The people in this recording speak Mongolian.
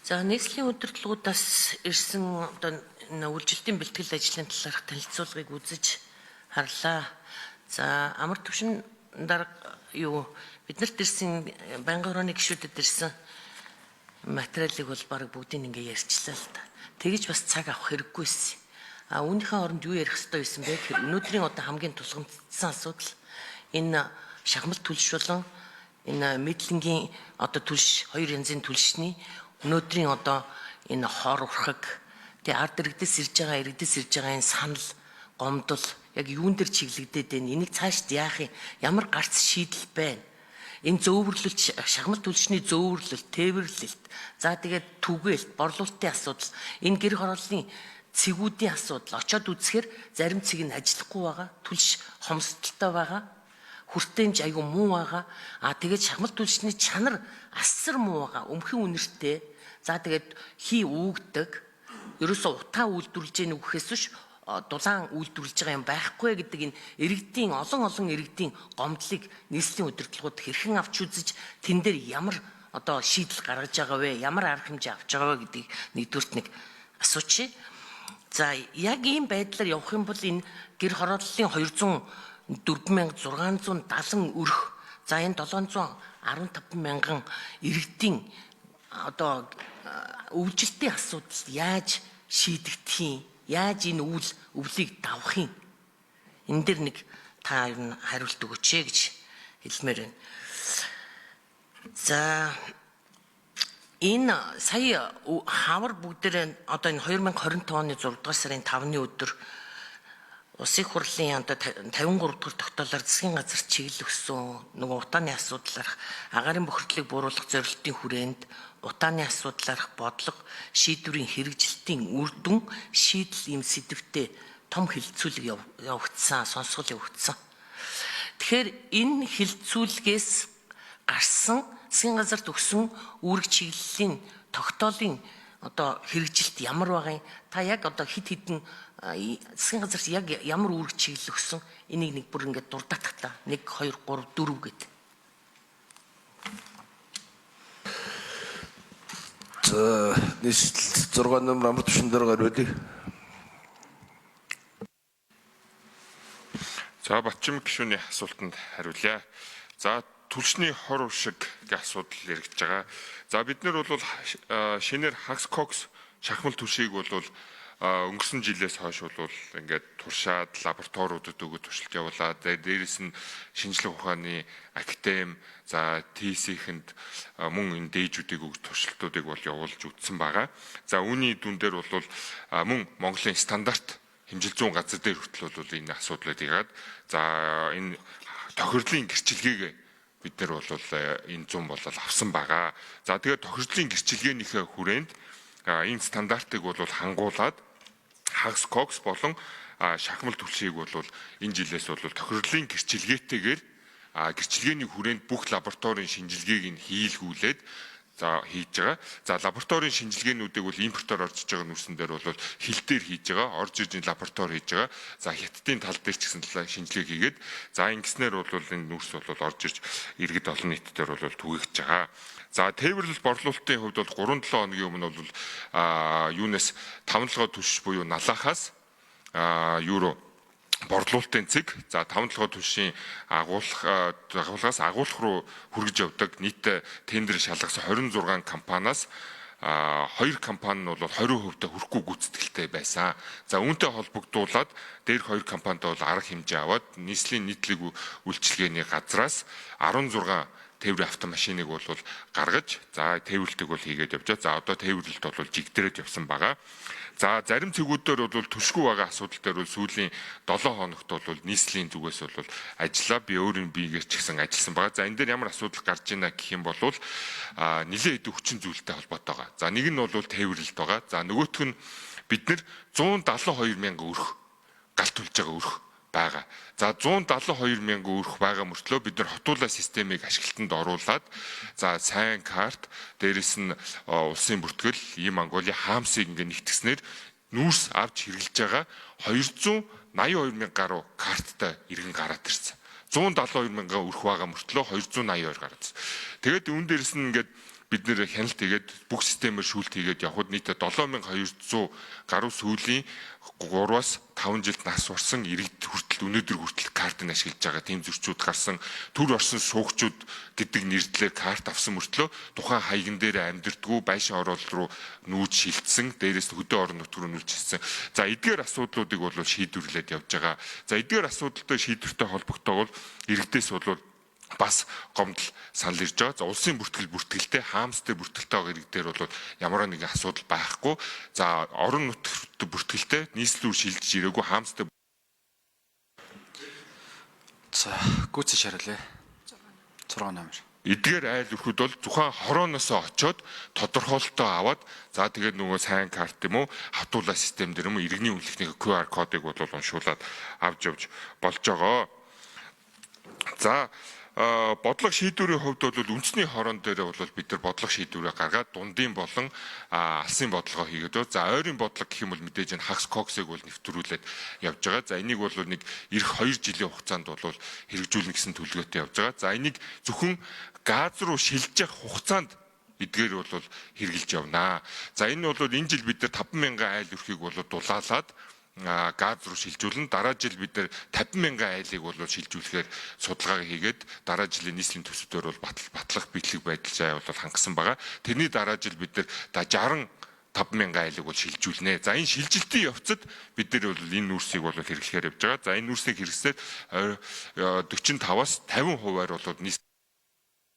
За нийслэлийн удирдлагуудаас ирсэн одоо үйлчлэлтийн бэлтгэл ажлын талаарх танилцуулгыг үзэж харлаа. За амар түвшин дарга биднэрт ирсэн байнгын хорооны гишүүдэд ирсэн материалыг бол баг бүгдийг ингээ ярьчлаа л да. Тэгэж бас цаг авах хэрэггүйсэн. Үүнийхээ оронд юу ярих ёстой байсан бэ гэхээр өнөөдрийн одоо хамгийн тулгамдсан асуудал энэ шахмал түлш болон энэ мэдлэнгийн одоо түлш хоёр янзын түлшний өнөөдрийн одоо энэ хор урхаг тэгээ ард иргэдэс ирж байгаа энэ санал гомдол яг юун дээр чиглэгдээд байна, энийг цаашд яах юм, ямар гарц шийдэл байна, энэ зөөвөрлөлт шахмал түлшний зөөвөрлөлт, тээвэрлэлт, за тэгээд түгээлт, борлуулалтын асуудал, энэ гэр хорооллын цэгүүдийн асуудал очиод үзэхээр зарим цэг нь ажиллахгүй байгаа, түлш хомсдолтой байгаа, хүртээмж аюу муу байгаа, тэгээд шахмал түлшний чанар асар муу байгаа, өмхөн үнэртэй. За тэгээд хий үүгдэг, ерөөсөө утаа үйлдвэрлэж яах үхэхээс биш дулаан үйлдвэрлэж байгаа юм байхгүй гэдэг энэ иргэдийн олон иргэдийн гомдлыг нийслэлийн удирдлагууд хэрхэн авч үзэж тэн дээр ямар одоо шийдэл гаргаж байгаа вэ, ямар арга хэмжээ авч байгаа вэ гэдгийг нэгдүгürt нэг асуучих. За яг ийм байдлаар явах юм бол энэ гэр хорооллын 24670 өрх, за энэ 715 мянган иргэдийн одоо өвжилтийн асуудал яаж шийдэгдэх юм, яаж энэ өвлийг давах юм, энэ дэр нэг та ер нь хариулт өгөөч гэж хэлмээр байна. За энэ сая хавар бүгдээр одоо энэ 2025 оны 6 дугаар сарын 5-ны өдөр Улсын их хурлын одоо 53 дахь тогтоолоор засгийн газар чиглэл өгсөн нөгөө утааны асуудлаарх агаарын бохирдлыг бууруулах зорилтын хүрээнд утааны асуудлаарх бодлого шийдвэрийн хэрэгжилтийн үр дүн шийдэл ийм сэдвтэ том хилцүүлэг явагдсан, сонсгол явагдсан. Тэгэхээр энэ хилцүүлгээс гарсан засгийн газарт өгсөн үүрэг чиглэлийн тогтоолын одоо хэрэгжилт ямар байгаа юм? Та яг одоо хид хідэн засгийн газарт яг ямар үүрэг чиглэл өгсөн? Энийг нэг бүр ингээд дурдах та 1 2 3 4 гэдэг. За нийслэл 6 номер амар түвшин дарга хариулъя. За Батчим гишүүний асуултанд хариулъя. За түлшний хор уршиг гэх асуудал яригдж байгаа. За бид нар бол шинээр хагас кокс шахмал түлшийг бол өнгөрсөн жилээс хойш бол ингээд туршаад лабораториудад өгöd туршилт явуулаад дээрээс нь шинжлэх ухааны академи за ТС-ихэнд мөн энэ дээжүүдийг өгöd туршилтуудыг бол явуулж үтсэн байгаа. За үүний дүн дээр бол мөн Монголын стандарт хэмжил зүүн газар дээр хүртэл бол энэ асуудлыг яагаад за энэ тохирлын гэрчилгээг бид нар бол энэ 100 бол авсан байгаа. За тэгээд тохирлын гэрчилгээнийхээ хүрээнд энэ стандартыг бол хангуулад хагас кокс болон шахмал түлшийг бол энэ жилээс бол тохирлын гэрчилгээтэйгээр гэрчилгээний хүрээнд бүх лабораторийн шинжилгээг нь хийлгүүлээд за хийж байгаа. За лабораторийн шинжилгээнүүдийг бол импортоор орж иж байгаа нүрсэн дээр бол хил дээр хийж байгаа, орж иж лаборатори хийж байгаа. За хятадын тал дээр ч гэсэн шинжилгээ хийгээд за ингэснээр бол энэ нүрс бол орж иж иргэд олон нийт дээр бол түгээгдэж байгаа. За тээвэрлэл борлуулалтын хувьд бол 3-7 хоногийн өмнө бол юунаас тавналгой түлш буюу налахаас евро борлуулалтын цэг за тавналгой түлшийн агуулгаас агуулах руу хүргэж явдаг нийт тендер шалгасан 26 компаниас 2 компани нь бол 20% хүрэхгүй гүйцэтгэлтэй байсан. За үүнтэй холбогдуулаад дээрх 2 компанид бол арга хэмжээ аваад нийслэлийн нийтлэг үйлчилгээний газраас 16 тээврийн автомашиныг бол гаргаж за тээвэрлэлтийг бол хийгээд явж байгаа. За одоо тээвэрлэлт бол жигдэрээд явсан байгаа. За зарим цэгүүдээр бол түшгүй байгаа асуудал дээр бол сүүлийн 7 хоногт бол нийслэлийн зүгээс бол ажиллаа би өөрийн биегээр ч гэсэн ажилласан байгаа. За энэ дээр ямар асуудал гарч ийна гэх юм бол нэлээд хэдэн хүчин зүйлтэй холбоотой байгаа. За нэг нь бол тээвэрлэлт байгаа. За нөгөөх нь бид нар 172 мянган өрх галт төлж байгаа өрх байгаа. За 172 мянган өрх байгаа мөртлөө бид нар хотуулаа системийг ашиглалтанд оруулаад за сайн карт дээрэс нь улсын бүртгэл ийм Монголын хаамсыг ингээ нэгтгэснээр нүүрс авч хэрэглэж байгаа 282 мянган гаруй карттай иргэн гараад ирсэн. 172 мянган өрх байгаа мөртлөө 282 гараад ирсэн. Тэгээд үүн дээрэс нь ингээд бид нэр хяналт хийгээд бүх системээр шүүлт хийгээд явхад нийтдээ 7200 гаруй сүүлийн 3-аас 5 жилд нас урсан иргэд хүртэл өнөөдөр хүртэл картыг ашиглаж байгаа тийм зөрчүүд гарсан. Төр орсон суугчид гэдэг нэрдлээр карт авсан мөртлөө тухайн хаягн дээр амьдэрдгүү байшин орол руу нүүж шилжсэн, дээрээс хөдөө орон нутг руу нүүж шилжсэн. За эдгээр асуудлуудыг бол шийдвэрлээд явж байгаа. За эдгээр асуудалтай шийдвэртэй холбогдтойгоор иргэдээс бол бас гомдол санал ирж байгаа. За улсын бүртгэлтэй хаамстай бүртгэлтэй байгаа иргэдээр бол ямар нэгэн асуудал байхгүй. За орон нутгт бүртгэлтэй нийслэлээр шилжиж ирээгүй хаамстай. За гүйцэн шаарлаа. 6 номер. Эдгээр айл өрхөд бол зөвхөн хорооноосоо очоод тодорхойлолтоо аваад за тэгээд нөгөө сайн карт юм уу хатуулаа систем дээр юм уу иргэний үнэлгэхний QR кодыг бол уншуулад авч явж болж байгаа. За бодлого шийдвэрийн хувьд бол үндэсний хорон дээр бол бид нар бодлого шийдвэрээ гаргаад дундын болон алсын бодлогоо хийгээд байна. За ойрын бодлого гэх юм бол мэдээж энэ хагас коксыг бол нэвтрүүлээд явж байгаа. За энийг бол нэг эх 2 жилийн хугацаанд бол хэрэгжүүлнэ гэсэн төлөвлөгөөтэй явж байгаа. За энийг зөвхөн газ руу шилжих хугацаанд эдгээр бол хэрэгжилж явнаа. За энэ бол энэ жил бид нар 50000 айл өрхийг бол дулаалаад газ руу шилжүүлэн дараа жил бид нар 50000 айлыг бол шилжүүлэхээр судалгаа хийгээд дараа жилийн нийслэлийн төсвөөр бол батлах биелэг байдал бол хангасан байгаа. Тэрний дараа жил бид нар 50000 айлыг бол шилжүүлнэ. За энэ шилжилтийн явцад бид нар бол энэ нүүрсийг бол хэрэглэхээр явж байгаа. За энэ нүүрсийг хэрэгсээр 45-аас 50% бол нийслэл